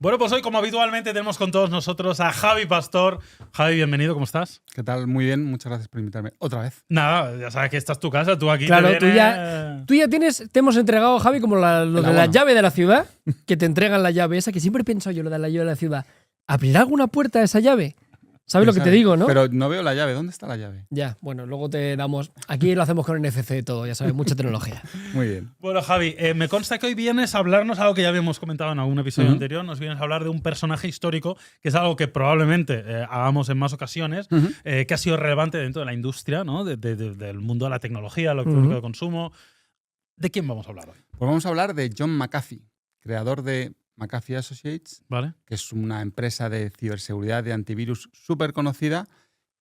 Bueno, pues hoy, como habitualmente, tenemos con todos nosotros a Javi Pastor. Javi, bienvenido, ¿cómo estás? ¿Qué tal? Muy bien, muchas gracias por invitarme. Otra vez. Nada, ya sabes que esta es tu casa, tú aquí Claro, te vienes... tú ya tienes, te hemos entregado, Javi, como lo de la llave de la ciudad, que te entregan la llave esa, que siempre he pensado yo lo de la llave de la ciudad. ¿Abrirá alguna puerta a esa llave? ¿Sabes lo que te digo, no? Pero no veo la llave. ¿Dónde está la llave? Ya, bueno, luego te damos. Aquí lo hacemos con NFC todo, ya sabes, mucha tecnología. Muy bien. Bueno, Javi, me consta que hoy vienes a hablarnos algo que ya habíamos comentado en algún episodio anterior. Nos vienes a hablar de un personaje histórico, que es algo que probablemente hagamos en más ocasiones, que ha sido relevante dentro de la industria, ¿no? Del mundo de la tecnología, lo electrónico de consumo. ¿De quién vamos a hablar hoy? Pues vamos a hablar de John McAfee, creador de McAfee Associates, ¿Vale? que es una empresa de ciberseguridad de antivirus súper conocida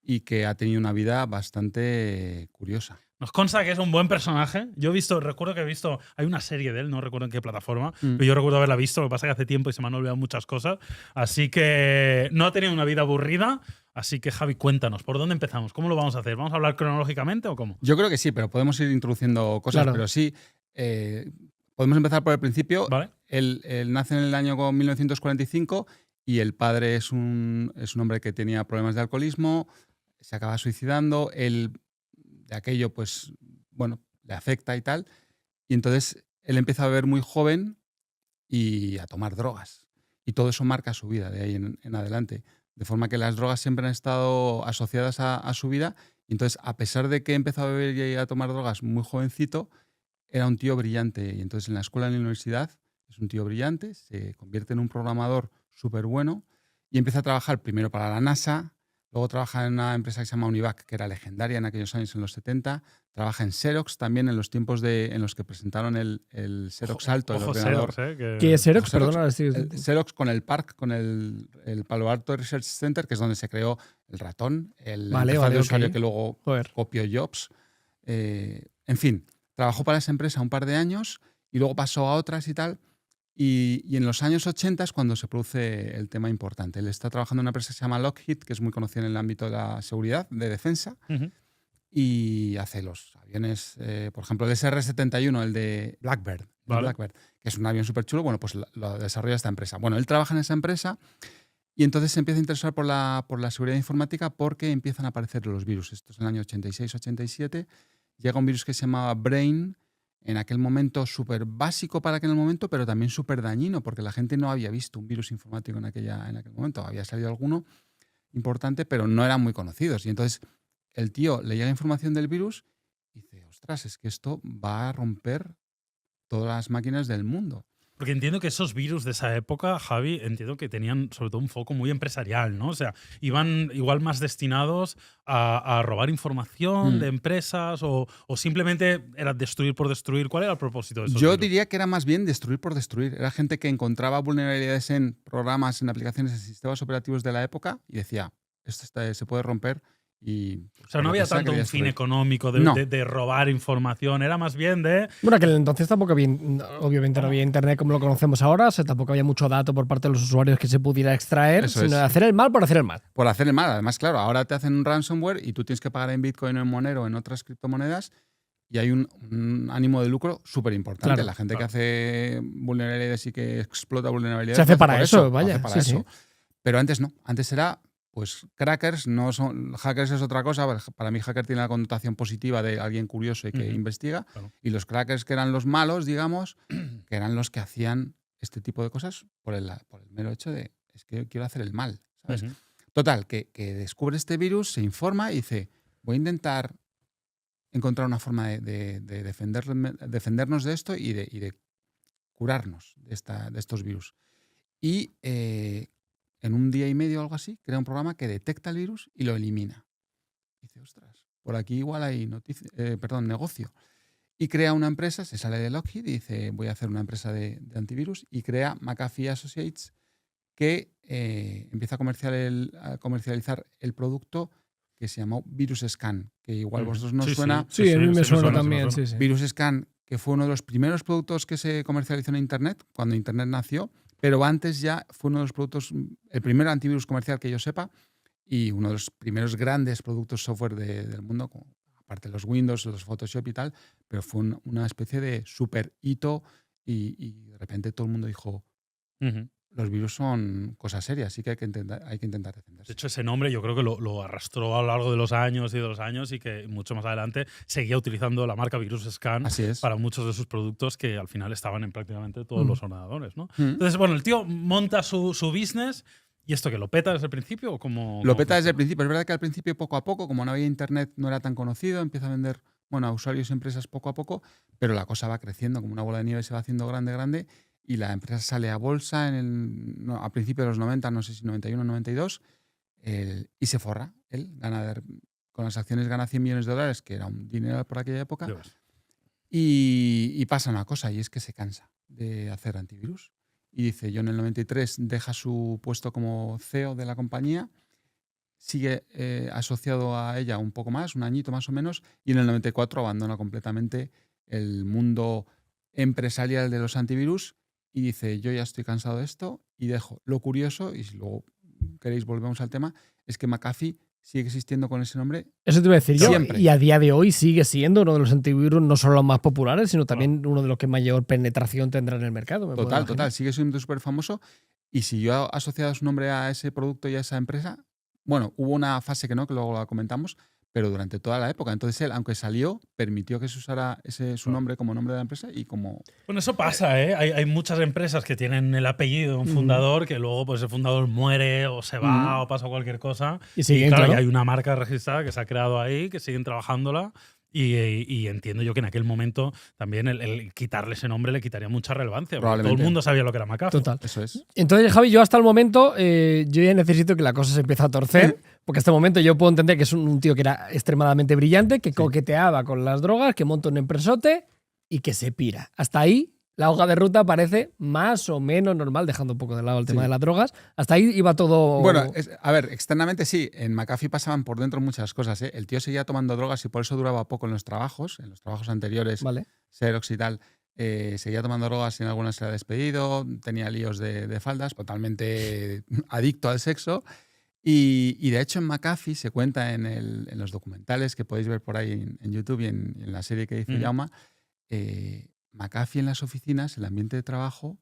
y que ha tenido una vida bastante curiosa. Nos consta que es un buen personaje. Yo recuerdo que he visto, hay una serie de él, no recuerdo en qué plataforma, pero yo recuerdo haberla visto, lo que pasa es que hace tiempo y se me han olvidado muchas cosas. Así que no ha tenido una vida aburrida. Así que, Javi, cuéntanos, ¿por dónde empezamos? ¿Cómo lo vamos a hacer? ¿Vamos a hablar cronológicamente o cómo? Yo creo que sí, pero podemos ir introduciendo cosas, Claro. pero sí. Podemos empezar por el principio. ¿Vale? Él nace en el año 1945 y el padre es un hombre que tenía problemas de alcoholismo, se acaba suicidando, él de aquello, pues, bueno, le afecta y tal, y entonces él empieza a beber muy joven y a tomar drogas. Y todo eso marca su vida de ahí en adelante. De forma que las drogas siempre han estado asociadas a su vida, y entonces, a pesar de que empezó a beber y a tomar drogas muy jovencito, era un tío brillante. Y entonces en la escuela, en la universidad, es un tío brillante, se convierte en un programador súper bueno y empieza a trabajar primero para la NASA, luego trabaja en una empresa que se llama Univac, que era legendaria en aquellos años, en los 70, trabaja en Xerox también en los tiempos en los que presentaron el Xerox Alto, el ordenador. Xerox, ¿Qué es Xerox? Xerox, Perdona. Xerox con el PARC, con el Palo Alto Research Center, que es donde se creó el ratón, el interfaz de usuario que luego copió Jobs. En fin, trabajó para esa empresa un par de años y luego pasó a otras y tal. Y en los años 80 es cuando se produce el tema importante. Él está trabajando en una empresa que se llama Lockheed, que es muy conocida en el ámbito de la seguridad, de defensa, y hace los aviones, por ejemplo, el SR-71, el de Blackbird, Blackbird, que es un avión súper chulo. Bueno, pues lo desarrolla esta empresa. Bueno, él trabaja en esa empresa y entonces se empieza a interesar por la seguridad informática porque empiezan a aparecer los virus. Esto es en el año 86-87. Llega un virus que se llamaba Brain, en aquel momento súper básico para aquel momento, pero también súper dañino, porque la gente no había visto un virus informático en aquel momento. Había salido alguno importante, pero no eran muy conocidos. Y entonces el tío le llega información del virus y dice, ostras, es que esto va a romper todas las máquinas del mundo. Porque entiendo que esos virus de esa época, Javi, entiendo que tenían sobre todo un foco muy empresarial, ¿no? O sea, iban igual más destinados a robar información de empresas o simplemente era destruir por destruir. ¿Cuál era el propósito de esos Yo virus? diría que era más bien destruir por destruir. Era gente que encontraba vulnerabilidades en programas, en aplicaciones, en sistemas operativos de la época y decía, esto se puede romper. O sea, no había tanto un fin económico de robar información, era más bien de... Bueno, que entonces tampoco había, obviamente no había internet como lo conocemos ahora, o sea, tampoco había mucho dato por parte de los usuarios que se pudiera extraer, sino de hacer el mal por hacer el mal. Por hacer el mal. Además, claro, ahora te hacen un ransomware y tú tienes que pagar en Bitcoin o en Monero o en otras criptomonedas y hay un ánimo de lucro súper importante. Claro, la gente que hace vulnerabilidades y que explota vulnerabilidades... Se hace para eso, vaya. Hace para eso. Pero antes no. Antes era... Pues crackers, no son hackers, es otra cosa. Para mí hacker tiene la connotación positiva de alguien curioso y que investiga. Claro. Y los crackers, que eran los malos, digamos, que eran los que hacían este tipo de cosas por el mero hecho de, es que quiero hacer el mal, ¿sabes? Total, que descubre este virus, se informa y dice, voy a intentar encontrar una forma de defendernos de esto y de curarnos de estos virus. Y... en un día y medio o algo así, crea un programa que detecta el virus y lo elimina. Y dice, ostras, por aquí igual hay negocio. Y crea una empresa, se sale de Lockheed y dice, voy a hacer una empresa de antivirus, y crea McAfee Associates, que empieza a comercializar el producto que se llamó Virus Scan, que igual vosotros nos suena. Sí, a mí me suena también. Sí. Virus Scan, que fue uno de los primeros productos que se comercializó en Internet, cuando Internet nació. Pero antes ya fue uno de los productos, el primer antivirus comercial que yo sepa y uno de los primeros grandes productos software del mundo, aparte de los Windows, los Photoshop y tal, pero fue una especie de super hito y de repente todo el mundo dijo, los virus son cosas serias, sí que hay que intentar defenderse. De hecho, ese nombre yo creo que lo arrastró a lo largo de los años y que mucho más adelante seguía utilizando la marca VirusScan para muchos de sus productos que al final estaban en prácticamente todos los ordenadores, ¿no? Entonces, bueno, el tío monta su business. ¿Y esto que lo peta desde el principio? ¿O cómo lo peta desde el principio. Es verdad que al principio, poco a poco, como no había internet, no era tan conocido, empieza a vender a usuarios y empresas poco a poco, pero la cosa va creciendo, como una bola de nieve se va haciendo grande, y la empresa sale a bolsa a principios de los 90, no sé si 91 o 92, y se forra. Él con las acciones gana $100 millones, que era un dinero por aquella época, y pasa una cosa, y es que se cansa de hacer antivirus. Y dice, yo en el 93 deja su puesto como CEO de la compañía, sigue asociado a ella un poco más, un añito más o menos, y en el 94 abandona completamente el mundo empresarial de los antivirus y dice, yo ya estoy cansado de esto y dejo. Lo curioso, y si luego queréis volvemos al tema, es que McAfee sigue existiendo con ese nombre. Eso te iba a decir yo. Y a día de hoy sigue siendo uno de los antivirus no solo los más populares, sino también uno de los que mayor penetración tendrá en el mercado. Total. Sigue siendo súper famoso y siguió asociado su nombre a ese producto y a esa empresa. Bueno, hubo una fase que luego la comentamos, pero durante toda la época. Entonces él, aunque salió, permitió que se usara su nombre como nombre de la empresa y como... Bueno, eso pasa, ¿eh? Hay muchas empresas que tienen el apellido de un fundador que luego pues el fundador muere o se va o pasa cualquier cosa. Y claro, hay una marca registrada que se ha creado ahí, que siguen trabajándola. Y entiendo yo que en aquel momento también el quitarle ese nombre le quitaría mucha relevancia. Porque todo el mundo sabía lo que era McAfee. Total. Eso es. Entonces, Javi, yo hasta el momento yo ya necesito que la cosa se empiece a torcer. Porque hasta el momento yo puedo entender que es un tío que era extremadamente brillante, que coqueteaba con las drogas, que monta un empresote y que se pira. Hasta ahí la hoja de ruta parece más o menos normal, dejando un poco de lado el tema de las drogas. Hasta ahí iba todo... Bueno, a ver, externamente sí. En McAfee pasaban por dentro muchas cosas. El tío seguía tomando drogas y por eso duraba poco en los trabajos anteriores, Xerox y tal. Seguía tomando drogas y en algunas se le ha despedido, tenía líos de faldas, totalmente adicto al sexo. Y de hecho en McAfee se cuenta en los documentales que podéis ver por ahí en YouTube y en la serie que hizo Jaume, McAfee en las oficinas, el ambiente de trabajo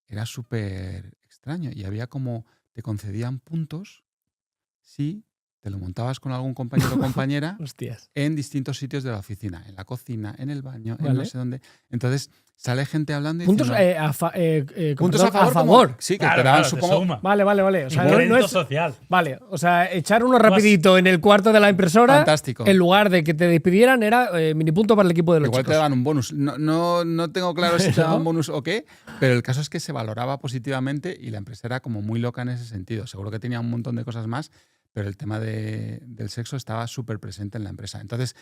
era súper extraño y había como te concedían puntos si te lo montabas con algún compañero o compañera en distintos sitios de la oficina, en la cocina, en el baño, en no sé dónde. Entonces sale gente hablando y puntos puntos a favor. Sí, que te daban, supongo. Vale. O sea, no es social. Vale, o sea, echar uno rapidito en el cuarto de la impresora. Fantástico. En lugar de que te despidieran, era mini punto para el equipo de los Igual chicos. te daban un bonus. No tengo claro si te daban un bonus o qué, pero el caso es que se valoraba positivamente y la empresa era como muy loca en ese sentido. Seguro que tenía un montón de cosas más, pero el tema del sexo estaba súper presente en la empresa. Entonces,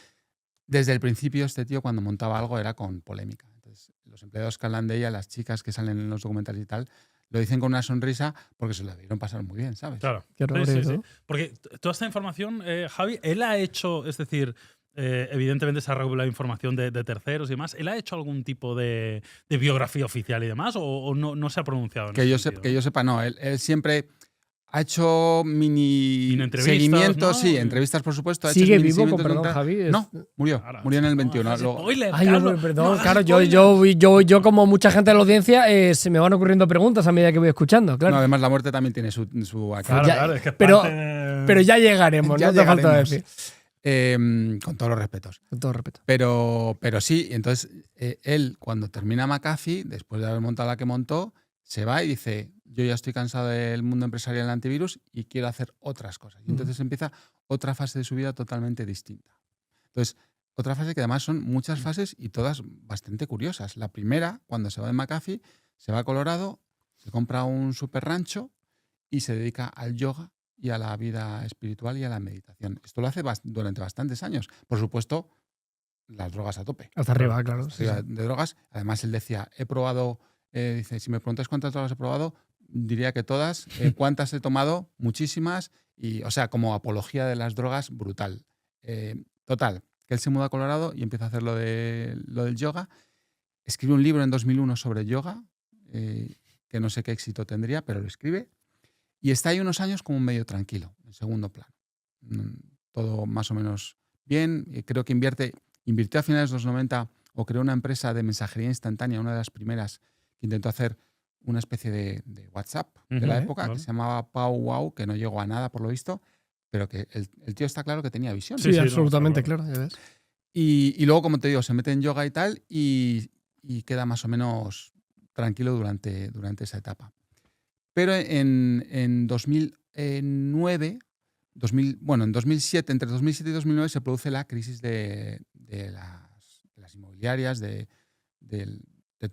desde el principio, este tío cuando montaba algo era con polémica. Entonces, los empleados que hablan de ella, las chicas que salen en los documentales y tal, lo dicen con una sonrisa porque se la vieron pasar muy bien, ¿sabes? Claro. Sí. Porque toda esta información, Javi, él ha hecho, es decir, evidentemente se ha regulado información de terceros y demás. ¿Él ha hecho algún tipo de biografía oficial y demás o no se ha pronunciado? Que yo sepa, no. Él siempre... Ha hecho mini seguimientos, ¿no? Sí, entrevistas por supuesto. ¿Sigue vivo? Perdón, Javi. No, murió en el 21. Perdón, claro, yo como mucha gente de la audiencia se me van ocurriendo preguntas a medida que voy escuchando, claro. No, además la muerte también tiene su Claro, es que pero ya llegaremos, no te falta decir. Con todos los respetos. Con todo respeto. Pero sí, entonces él cuando termina McAfee, después de haber montado la que montó, se va y dice, yo ya estoy cansado del mundo empresarial del antivirus y quiero hacer otras cosas. Y entonces empieza otra fase de su vida totalmente distinta. Entonces, otra fase que además son muchas fases y todas bastante curiosas. La primera, cuando se va de McAfee, se va a Colorado, se compra un super rancho y se dedica al yoga y a la vida espiritual y a la meditación. Esto lo hace durante bastantes años. Por supuesto, las drogas a tope. Hasta arriba, claro. Hasta arriba de drogas. Además, él decía, he probado... dice, si me preguntas cuántas drogas he probado, diría que todas. ¿Cuántas he tomado? Muchísimas. Y, o sea, como apología de las drogas, brutal. Total, que él se muda a Colorado y empieza a hacer lo del yoga. Escribe un libro en 2001 sobre yoga, que no sé qué éxito tendría, pero lo escribe. Y está ahí unos años como medio tranquilo, en segundo plano. Todo más o menos bien. Creo que invirtió a finales de los 90 o creó una empresa de mensajería instantánea, una de las primeras que intentó hacer una especie de WhatsApp de la época que se llamaba Pau Wow, que no llegó a nada por lo visto, pero que el tío está claro que tenía visión. Sí, absolutamente claro, ya ves. Y luego, como te digo, se mete en yoga y tal y queda más o menos tranquilo durante esa etapa. Pero en 2009, en 2007, entre 2007 y 2009 se produce la crisis de las inmobiliarias, de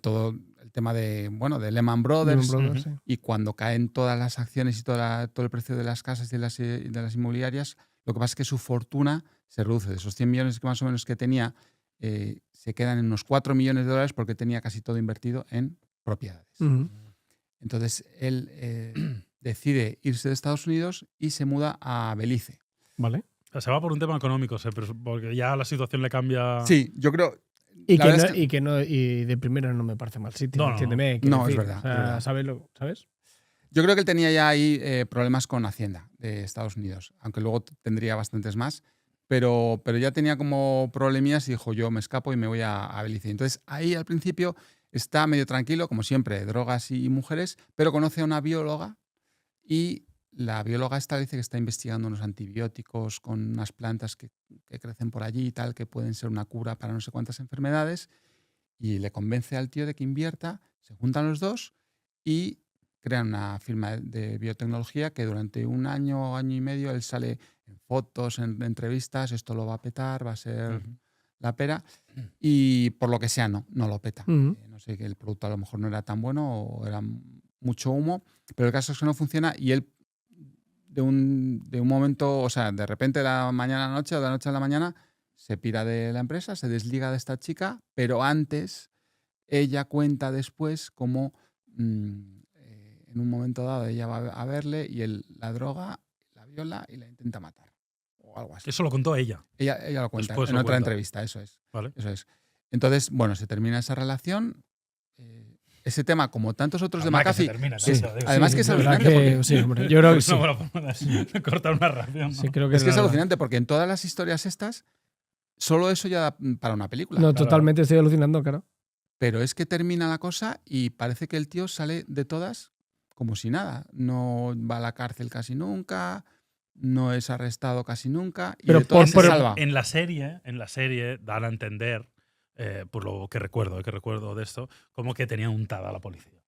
todo el tema de Lehman Brothers. Sí. Y cuando caen todas las acciones y todo el precio de las casas y de las inmobiliarias, lo que pasa es que su fortuna se reduce. De esos 100 millones que más o menos que tenía, se quedan en unos 4 millones de dólares porque tenía casi todo invertido en propiedades. Entonces él decide irse de Estados Unidos y se muda a Belice. Vale. Se va por un tema económico, porque ya la situación le cambia. Sí, yo creo. Y de primera no me parece mal sitio, entiéndeme. No, es verdad. O sea, ¿sabes? Yo creo que él tenía ya ahí problemas con Hacienda de Estados Unidos, aunque luego tendría bastantes más, pero ya tenía como problemillas y dijo, yo me escapo y me voy a Belice. Entonces ahí al principio está medio tranquilo, como siempre, drogas y mujeres, pero conoce a una bióloga y la bióloga esta dice que está investigando unos antibióticos con unas plantas que crecen por allí y tal, que pueden ser una cura para no sé cuántas enfermedades, y le convence al tío de que invierta, se juntan los dos y crean una firma de biotecnología que durante un año y medio él sale en fotos, en entrevistas, esto lo va a petar, va a ser la pera, y por lo que sea no lo peta. No sé, que el producto a lo mejor no era tan bueno o era mucho humo, pero el caso es que no funciona y él de un momento, o sea, de repente de la mañana a la noche o de la noche a la mañana se pira de la empresa, se desliga de esta chica, pero antes ella cuenta después cómo en un momento dado ella va a verle y él la droga, la viola y la intenta matar. O algo así. Eso lo contó ella. Ella lo cuenta Después en lo otra cuenta. entrevista, eso es. Vale. Eso es. Entonces, bueno, se termina esa relación. Ese tema, como tantos otros de McAfee. Además que es alucinante. Yo creo que sí. No, cortar una ración. ¿no? Sí, creo que es alucinante porque en todas las historias estas, solo eso ya da para una película. No, totalmente, estoy alucinando, claro. Pero es que termina la cosa y parece que el tío sale de todas como si nada. No va a la cárcel casi nunca, no es arrestado casi nunca. Y pero de todas se salva. En la serie dan a entender, por lo que recuerdo de esto, como que tenía untada a la policía.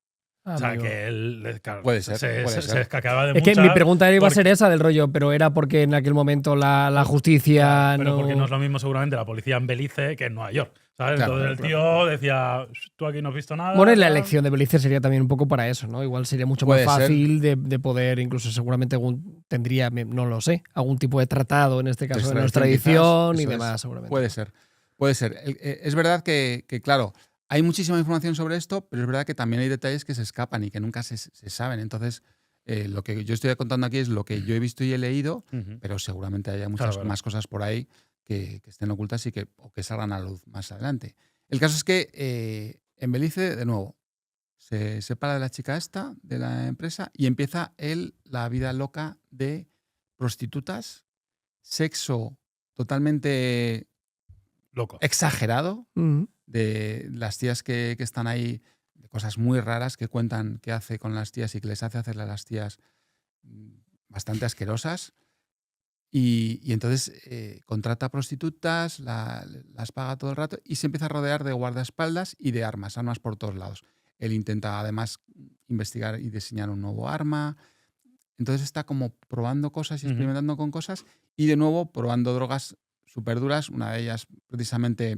O sea, que él puede ser. Se escacaba de muchas. Es que mi pregunta iba a ser esa del rollo, pero era porque en aquel momento la justicia pero no. Porque no es lo mismo seguramente la policía en Belice que en Nueva York. ¿Sabes? Claro, entonces el tío decía, tú aquí no has visto nada. Bueno, y la elección de Belice sería también un poco para eso, ¿no? Igual sería mucho más fácil de poder, incluso seguramente tendría, no lo sé, algún tipo de tratado, en este caso de nuestra tradición y demás, seguramente. Puede ser. Es verdad que claro, hay muchísima información sobre esto, pero es verdad que también hay detalles que se escapan y que nunca se saben. Entonces, lo que yo estoy contando aquí es lo que yo he visto y he leído, pero seguramente haya muchas más cosas por ahí que estén ocultas y que salgan a la luz más adelante. El caso es que en Belice, de nuevo, se separa de la chica esta, de la empresa, y empieza él la vida loca de prostitutas, sexo totalmente loco, exagerado, de las tías que están ahí, de cosas muy raras que cuentan que hace con las tías y que les hace hacerle a las tías bastante asquerosas. Y entonces contrata prostitutas, las paga todo el rato y se empieza a rodear de guardaespaldas y de armas por todos lados. Él intenta además investigar y diseñar un nuevo arma. Entonces está como probando cosas y experimentando con cosas y de nuevo probando drogas súper duras, una de ellas precisamente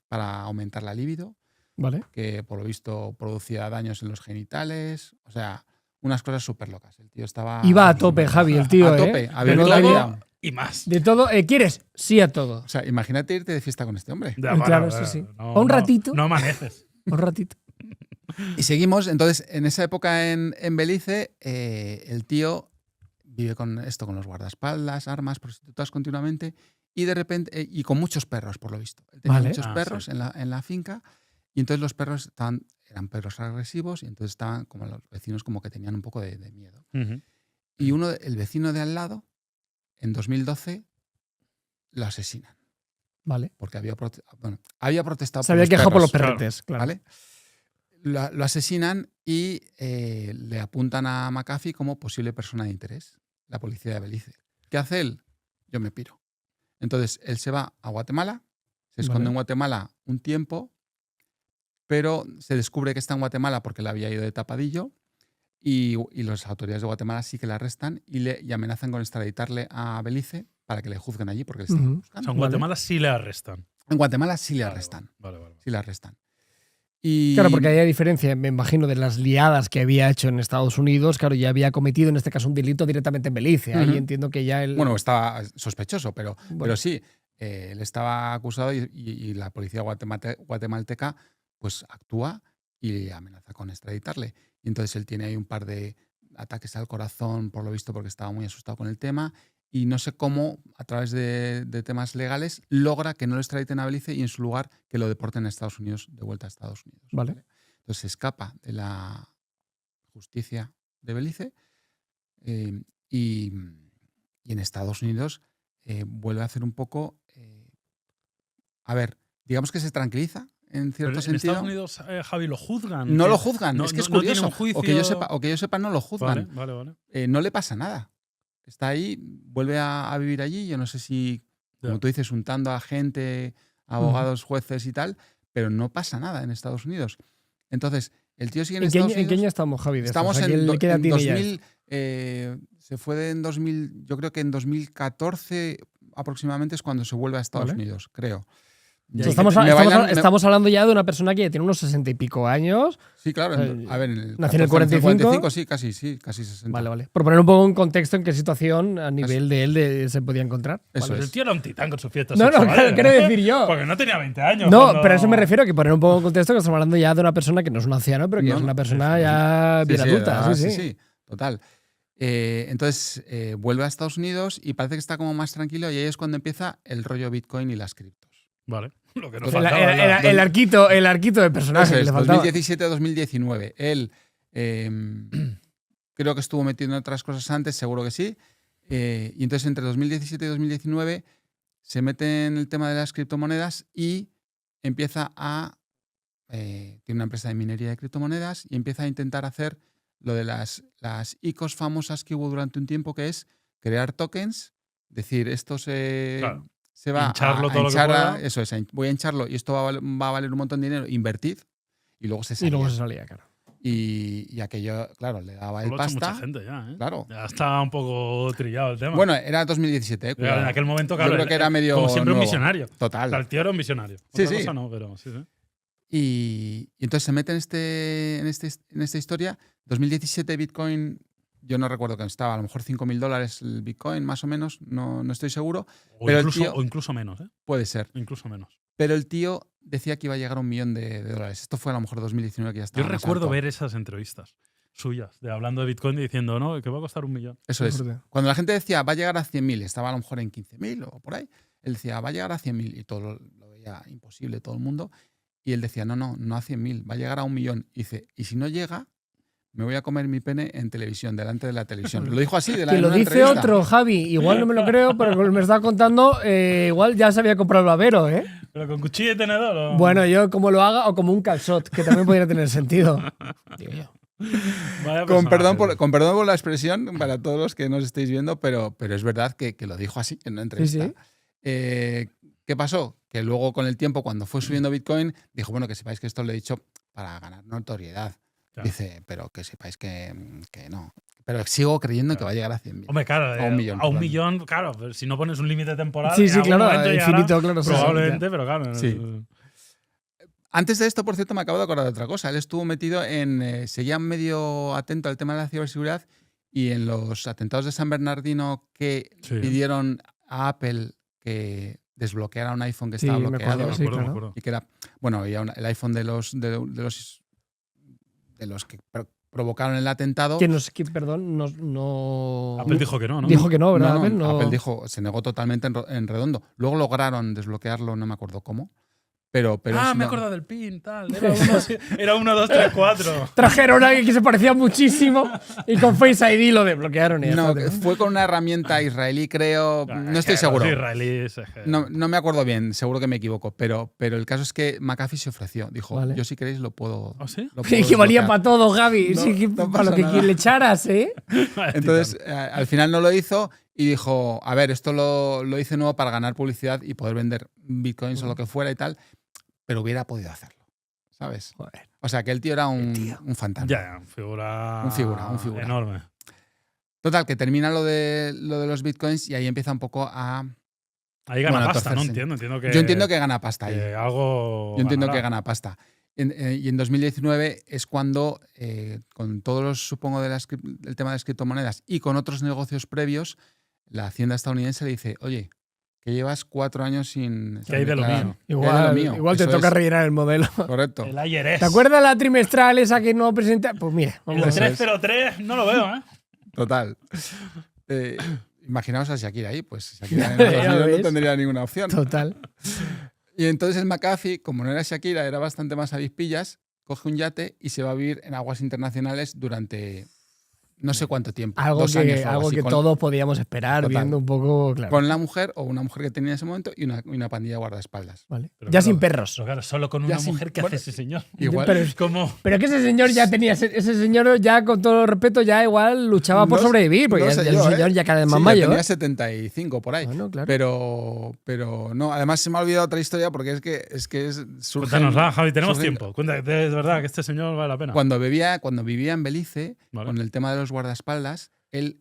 para aumentar la libido, ¿vale? Que por lo visto producía daños en los genitales, o sea, unas cosas súper locas. El tío estaba... Iba a tope, Javi, el tío, a tope. De todo y más. De todo, ¿quieres? Sí a todo. O sea, imagínate irte de fiesta con este hombre. Claro, sí. Un ratito. No amaneces. Un ratito. Y seguimos, entonces, en esa época en Belice, el tío vive con esto, con los guardaespaldas, armas, prostitutas continuamente, y de repente, y con muchos perros, por lo visto. Él tenía muchos perros en la finca, y entonces los perros eran perros agresivos, y entonces estaban como los vecinos como que tenían un poco de miedo. Y el vecino de al lado, en 2012, lo asesinan. Vale. Porque había protestado. Se había quejado por los perretes, claro. ¿Vale? lo asesinan y le apuntan a McAfee como posible persona de interés, la policía de Belice. ¿Qué hace él? Yo me piro. Entonces, él se va a Guatemala, se esconde en Guatemala un tiempo, pero se descubre que está en Guatemala porque le había ido de tapadillo y las autoridades de Guatemala sí que le arrestan y amenazan con extraditarle a Belice para que le juzguen allí porque le están buscando. O sea, en Guatemala sí le arrestan. En Guatemala sí le arrestan. Vale. Sí le arrestan. Y claro, porque hay diferencia, me imagino, de las liadas que había hecho en Estados Unidos. Claro, ya había cometido en este caso un delito directamente en Belice. Ahí entiendo que ya él... Bueno, estaba sospechoso, pero sí, él estaba acusado y la policía guatemalteca pues actúa y amenaza con extraditarle. Y entonces él tiene ahí un par de ataques al corazón, por lo visto, porque estaba muy asustado con el tema. Y no sé cómo, a través de temas legales, logra que no lo extraditen a Belice y en su lugar que lo deporten a Estados Unidos, de vuelta a Estados Unidos. Vale. Entonces se escapa de la justicia de Belice y en Estados Unidos vuelve a hacer un poco... a ver, digamos que se tranquiliza en cierto sentido. ¿En Estados Unidos, Javi, lo juzgan? No lo juzgan, es que es curioso. No juicio... o que yo sepa, no lo juzgan. Vale. No le pasa nada. Está ahí, vuelve a vivir allí. Yo no sé si, como tú dices, untando a gente, abogados, jueces y tal, pero no pasa nada en Estados Unidos. Entonces, el tío sigue en Estados Unidos. ¿En qué año estamos, Javi? Estamos en 2000. Se fue en 2000, yo creo que en 2014 aproximadamente es cuando se vuelve a Estados Unidos, creo. Estamos hablando ya de una persona que tiene unos 60 y pico años. Sí, claro. A ver, nació en el 45. Sí, casi 60. Vale. Por poner un poco en contexto en qué situación a nivel de él se podía encontrar. Eso es. El tío era un titán con sus fiestas. No, quiero decir yo. Porque no tenía 20 años. No, pero a eso me refiero, que poner un poco en contexto que estamos hablando ya de una persona que no es un anciano, pero que es una persona ya bien adulta. Sí, total. Entonces vuelve a Estados Unidos y parece que está como más tranquilo y ahí es cuando empieza el rollo Bitcoin y las criptos. Vale. Lo que nos faltaba, el arquito de personaje que le faltaba. 2017-2019. Él creo que estuvo metido en otras cosas antes, seguro que sí. Y entonces entre 2017 y 2019 se mete en el tema de las criptomonedas y empieza tiene una empresa de minería de criptomonedas y empieza a intentar hacer lo de las ICOs famosas que hubo durante un tiempo, que es crear tokens, decir, esto se va hincharlo a todo hinchar, lo que pueda. eso es, voy a hincharlo y esto va a valer un montón de dinero, invertid, y luego se salía. Claro. Y aquello, claro, le daba el pasta. Mucha gente ya, ¿eh? Claro. Ya está un poco trillado el tema. Bueno, era 2017, ¿eh? En aquel momento, claro, yo creo que era medio como siempre, nuevo. un visionario. Total. O sea, el tío era un visionario. Sí, Otra sí. cosa no, pero sí. Y entonces se mete en esta historia. 2017 Bitcoin, yo no recuerdo que estaba, a lo mejor $5.000 el Bitcoin, más o menos, no estoy seguro. O incluso menos, ¿eh? Puede ser. Incluso menos. Pero el tío decía que iba a llegar a $1 millón de dólares. Esto fue a lo mejor 2019 que ya estaba. Yo recuerdo ver esas entrevistas suyas, hablando de Bitcoin y diciendo, no, que va a costar $1 millón. Eso es. Cuando la gente decía, va a llegar a 100.000, estaba a lo mejor en 15.000 o por ahí, él decía, va a llegar a 100.000 y todo lo veía imposible, todo el mundo. Y él decía, no a 100.000, va a llegar a 1 millón. Y dice, y si no llega, me voy a comer mi pene en televisión, delante de la televisión. Lo dijo así, que lo dice otro, Javi. Igual no me lo creo, pero como me estaba contando, igual ya se había comprado el babero, ¿eh? ¿Pero con cuchillo y tenedor? ¿O? Bueno, yo como lo haga, o como un calzot, que también podría tener sentido. Digo yo. Con perdón por la expresión, para todos los que nos estéis viendo, pero es verdad que lo dijo así en una entrevista. Sí. ¿Qué pasó? Que luego con el tiempo, cuando fue subiendo Bitcoin, dijo, bueno, que sepáis que esto lo he dicho para ganar notoriedad. Claro. Dice, pero que sepáis que no. Pero sigo creyendo que va a llegar a 100.000. Hombre, claro, a 1 millón. A 1 millón, claro, si no pones un límite temporal. Sí, claro, infinito, claro. Probablemente, pero claro. Sí. Antes de esto, por cierto, me acabo de acordar de otra cosa. Él estuvo metido seguía medio atento al tema de la ciberseguridad y en los atentados de San Bernardino que pidieron a Apple que desbloqueara un iPhone que estaba bloqueado. Me acuerdo. Y que era, bueno, había el iPhone de los que provocaron el atentado. Perdón, no. Apple dijo que no, ¿no? Dijo que no, ¿verdad? Apple dijo, se negó totalmente en redondo. Luego lograron desbloquearlo, no me acuerdo cómo, Pero me no. acuerdo del PIN, tal. Era 1, 2, 3, 4. Trajeron a alguien que se parecía muchísimo y con Face ID lo desbloquearon. No, fue con una herramienta israelí, creo. No estoy seguro. Israelíes, no me acuerdo bien, seguro que me equivoco. Pero el caso es que McAfee se ofreció. Dijo, vale. Yo si queréis lo puedo. ¿Oh, sí? Que valía para todo, Gaby. No para lo que le echaras, ¿eh? Entonces, al final no lo hizo. Y dijo, a ver, esto lo hice nuevo para ganar publicidad y poder vender bitcoins o lo que fuera y tal, pero hubiera podido hacerlo, ¿sabes? Joder. O sea, que el tío era un fantasma. Ya, un figura enorme. Total, que termina lo de los bitcoins y ahí empieza un poco a... Ahí gana pasta, ¿no? Entiendo que... Yo entiendo que gana pasta ahí. Yo entiendo que gana pasta. Y en 2019 es cuando, con todos los, supongo, del tema de las criptomonedas y con otros negocios previos, la Hacienda estadounidense le dice, oye, que llevas 4 años sin... ¿Qué hay de lo mío? Igual te toca rellenar el modelo. Correcto. El IRS. ¿Te acuerdas la trimestral esa que no presenta? Pues mira. El 303 no lo veo, ¿eh? Total. Imaginaos a Shakira ahí, pues Shakira no tendría ninguna opción. Total. Y entonces el McAfee, como no era Shakira, era bastante más avispillas, coge un yate y se va a vivir en aguas internacionales durante no sé cuánto tiempo. Algo que todos podíamos esperar, total, viendo un poco... Claro. Con la mujer o una mujer que tenía en ese momento y una pandilla de guardaespaldas. Vale. Ya claro, sin perros. Pero claro, solo con una mujer, ¿qué hace ese señor? Igual. Pero que ese señor ya tenía... Ese señor ya, con todo respeto, ya igual luchaba por sobrevivir, porque el señor ya cada vez más mayor. Tenía 75 por ahí. Bueno, claro. Pero no, además se me ha olvidado otra historia porque es que Cuéntanosla, Javi, tenemos tiempo. Cuéntate, es verdad que este señor vale la pena. Cuando vivía en Belice, con el tema de los guardaespaldas, él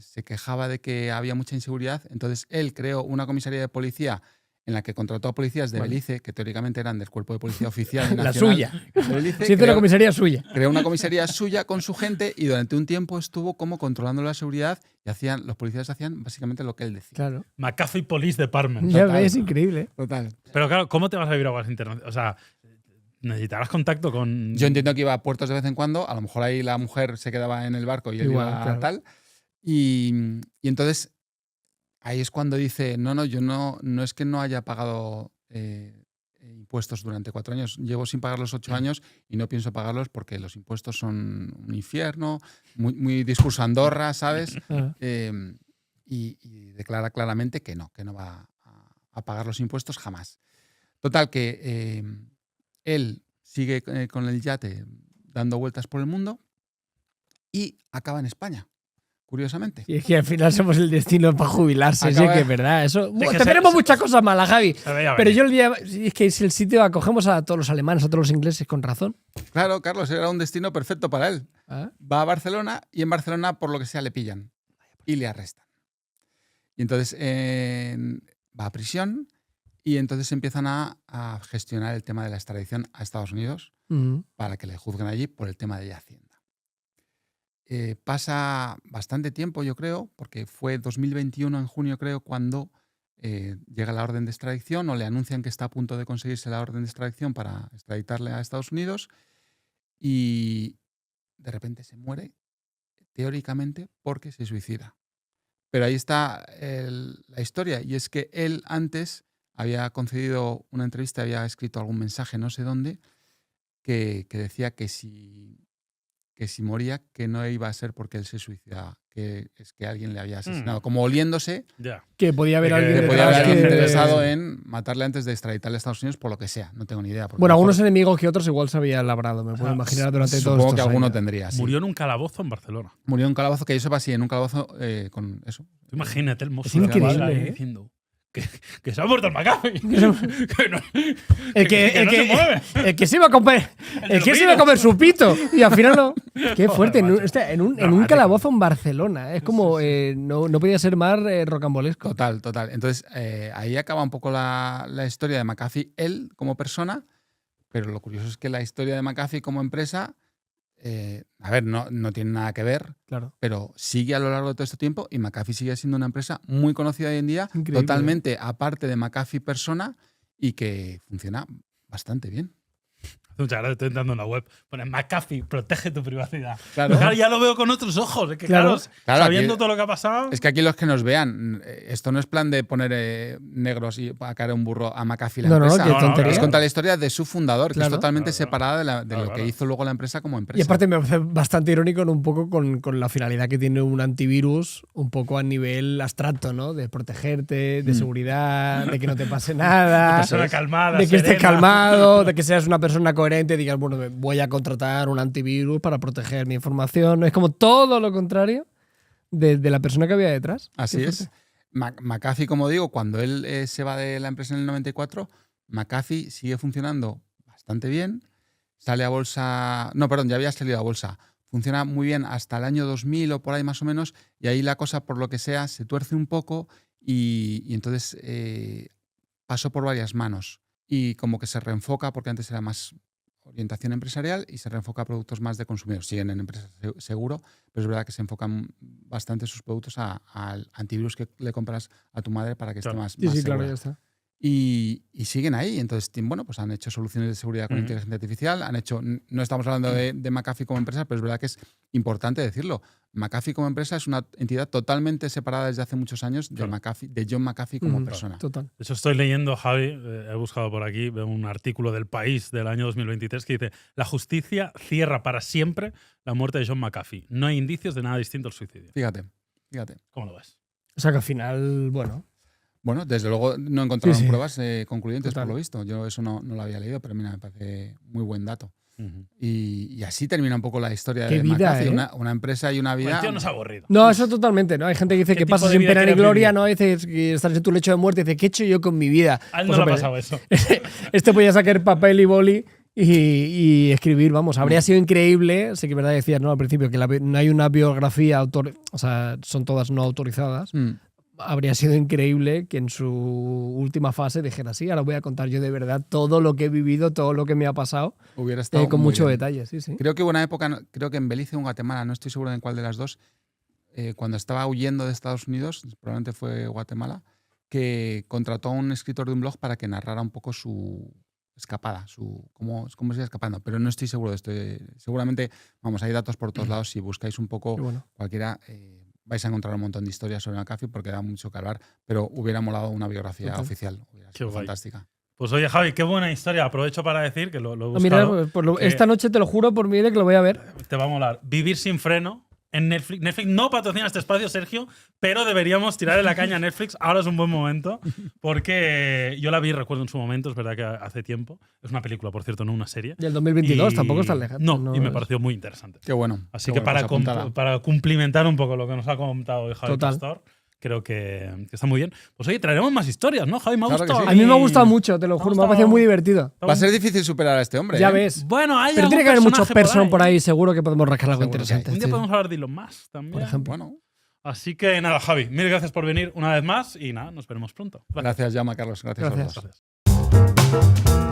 se quejaba de que había mucha inseguridad, entonces él creó una comisaría de policía en la que contrató a policías de Belice, que teóricamente eran del cuerpo de policía oficial nacional. La suya. De Belice, sí, la comisaría suya. Creó una comisaría suya con su gente y durante un tiempo estuvo como controlando la seguridad y los policías hacían básicamente lo que él decía. Claro. McAfee Police Department. Ya ves, increíble. Total. Pero claro, ¿cómo te vas a vivir a aguas internacionales? O sea, necesitarás contacto con... Yo entiendo que iba a puertos de vez en cuando, a lo mejor ahí la mujer se quedaba en el barco y él iba claro, tal. Y entonces ahí es cuando dice, yo no es que no haya pagado impuestos durante 4 años, llevo sin pagar los 8 años y no pienso pagarlos porque los impuestos son un infierno, muy discurso Andorra, ¿sabes? Y declara claramente que no va a pagar los impuestos jamás. Total, que él sigue con el yate dando vueltas por el mundo y acaba en España. Curiosamente. Y es que al final somos el destino para jubilarse, sí que es verdad. Eso, tenemos muchas cosas malas, Javi. Pero yo el día. Es que si el sitio acogemos a todos los alemanes, a todos los ingleses, con razón. Claro, Carlos, era un destino perfecto para él. Va a Barcelona y en Barcelona, por lo que sea, le pillan y le arrestan. Y entonces va a prisión y entonces empiezan a gestionar el tema de la extradición a Estados Unidos para que le juzguen allí por el tema de Hacienda. Pasa bastante tiempo, yo creo, porque fue 2021, en junio creo, cuando llega la orden de extradición o le anuncian que está a punto de conseguirse la orden de extradición para extraditarle a Estados Unidos y de repente se muere, teóricamente, porque se suicida. Pero ahí está la historia, y es que él antes había concedido una entrevista, había escrito algún mensaje, no sé dónde, que decía que si moría, que no iba a ser porque él se suicidaba, que es que alguien le había asesinado, como oliéndose que podía haber alguien interesado en matarle antes de extraditarle a Estados Unidos por lo que sea, no tengo ni idea. Bueno, algunos enemigos que otros igual se habían labrado, me puedo imaginar durante todo esto. Supongo que alguno tendría, sí. Murió en un calabozo en Barcelona. Murió en un calabozo, que yo sepa, sí, en un calabozo con eso. Imagínate el monstruo ahí diciendo que se ha muerto el McAfee. El que se iba a comer su pito. Y al final no. Qué fuerte. En un calabozo en Barcelona. Es como no podía ser más rocambolesco. Total. Entonces ahí acaba un poco la historia de McAfee, él como persona, pero lo curioso es que la historia de McAfee como empresa, a ver, no tiene nada que ver, claro, pero sigue a lo largo de todo este tiempo y McAfee sigue siendo una empresa muy conocida hoy en día, increíble, totalmente aparte de McAfee persona y que funciona bastante bien. Muchas gracias, estoy entrando en la web. Pone McAfee, protege tu privacidad. Claro. Claro, ya lo veo con otros ojos. Es que, claro, sabiendo todo lo que ha pasado. Es que aquí los que nos vean, esto no es plan de poner negros y para caer un burro a McAfee la empresa. Qué tontería. Es contar la historia de su fundador, que es totalmente separada de lo que hizo luego la empresa como empresa. Y aparte me parece bastante irónico un poco con la finalidad que tiene un antivirus, un poco a nivel abstracto, ¿no? De protegerte, de seguridad, de que no te pase nada. De persona calmada, de que serena. estés calmado, de que seas una persona coherente y digas, bueno, voy a contratar un antivirus para proteger mi información. Es como todo lo contrario de la persona que había detrás. Así es. McAfee, como digo, cuando él se va de la empresa en el 94, McAfee sigue funcionando bastante bien. Sale a bolsa. No, perdón, ya había salido a bolsa. Funciona muy bien hasta el año 2000 o por ahí más o menos. Y ahí la cosa, por lo que sea, se tuerce un poco y entonces pasó por varias manos. Y como que se reenfoca, porque antes era más orientación empresarial y se reenfoca a productos más de consumidor. Siguen en empresas seguro, pero es verdad que se enfocan bastante sus productos al antivirus que le compras a tu madre para que esté más segura. Claro, ya está. Y siguen ahí. Entonces, bueno, pues han hecho soluciones de seguridad con inteligencia artificial. No estamos hablando de McAfee como empresa, pero es verdad que es importante decirlo. McAfee como empresa es una entidad totalmente separada desde hace muchos años de John McAfee como persona. Total. De hecho, estoy leyendo, Javi, he buscado por aquí, veo un artículo del País del año 2023 que dice: la justicia cierra para siempre la muerte de John McAfee. No hay indicios de nada distinto al suicidio. Fíjate. ¿Cómo lo ves? O sea que al final, Bueno, desde luego no encontraron Sí. pruebas concluyentes, Total. por lo visto. Yo eso no lo había leído, pero mira, me parece muy buen dato. Uh-huh. Y así termina un poco la historia Qué de vida, McAfee. ¿eh? Una empresa y una vida. El tío no se ha aburrido. No, eso totalmente, ¿no? Hay gente que dice ¿Qué que tipo pasas de sin vida pena ni quieres gloria, vivir? ¿no? Dices que estás en tu lecho de muerte y dices, ¿qué he hecho yo con mi vida? A él Pues, no le ha hombre, pasado eso. Este podía sacar papel y boli y escribir, vamos. Habría sido increíble, sé que verdad decías, ¿no? Al principio, que no hay una biografía, o sea, son todas no autorizadas. Habría sido increíble que en su última fase dijera, sí, ahora voy a contar yo de verdad todo lo que he vivido, todo lo que me ha pasado, Hubiera estado con muy mucho bien. detalle. Sí. Creo que hubo una época, creo que en Belice o en Guatemala, no estoy seguro de en cuál de las dos, cuando estaba huyendo de Estados Unidos, probablemente fue Guatemala, que contrató a un escritor de un blog para que narrara un poco su escapada, cómo se iba escapando, pero no estoy seguro de esto. Seguramente, vamos, hay datos por todos lados. Si buscáis un poco cualquiera, vais a encontrar un montón de historias sobre McAfee porque da mucho que hablar, pero hubiera molado una biografía oficial. Hubiera sido fantástica. Pues oye, Javi, qué buena historia. Aprovecho para decir que lo he buscado. Mira, esta noche te lo juro por mi vida que lo voy a ver. Te va a molar. Vivir sin freno en Netflix. Netflix no patrocina este espacio, Sergio, pero deberíamos tirarle la caña a Netflix. Ahora es un buen momento porque yo la vi, recuerdo en su momento, es verdad que hace tiempo. Es una película, por cierto, no una serie. Y el 2022 tampoco está lejano. No, y me pareció muy interesante. Qué bueno. Así que para cumplimentar un poco lo que nos ha contado hoy Javi Total. Pastor, creo que está muy bien. Pues oye, traeremos más historias, ¿no, Javi? Me ha Claro que gustado. sí. A mí me ha gustado mucho, te lo juro, me ha parecido muy divertido. Va a ser difícil superar a este hombre. Ya ves. Bueno, hay Pero algún tiene que haber muchos personaje personas por ahí, seguro que podemos rascar algo Seguro que interesante. Un día Sí. podemos hablar de Elon Musk también. Por ejemplo. Bueno, Así que nada, Javi, mil gracias por venir una vez más y nada, nos veremos pronto. gracias, Jaume, Carlos. Gracias a Gracias. todos. Gracias.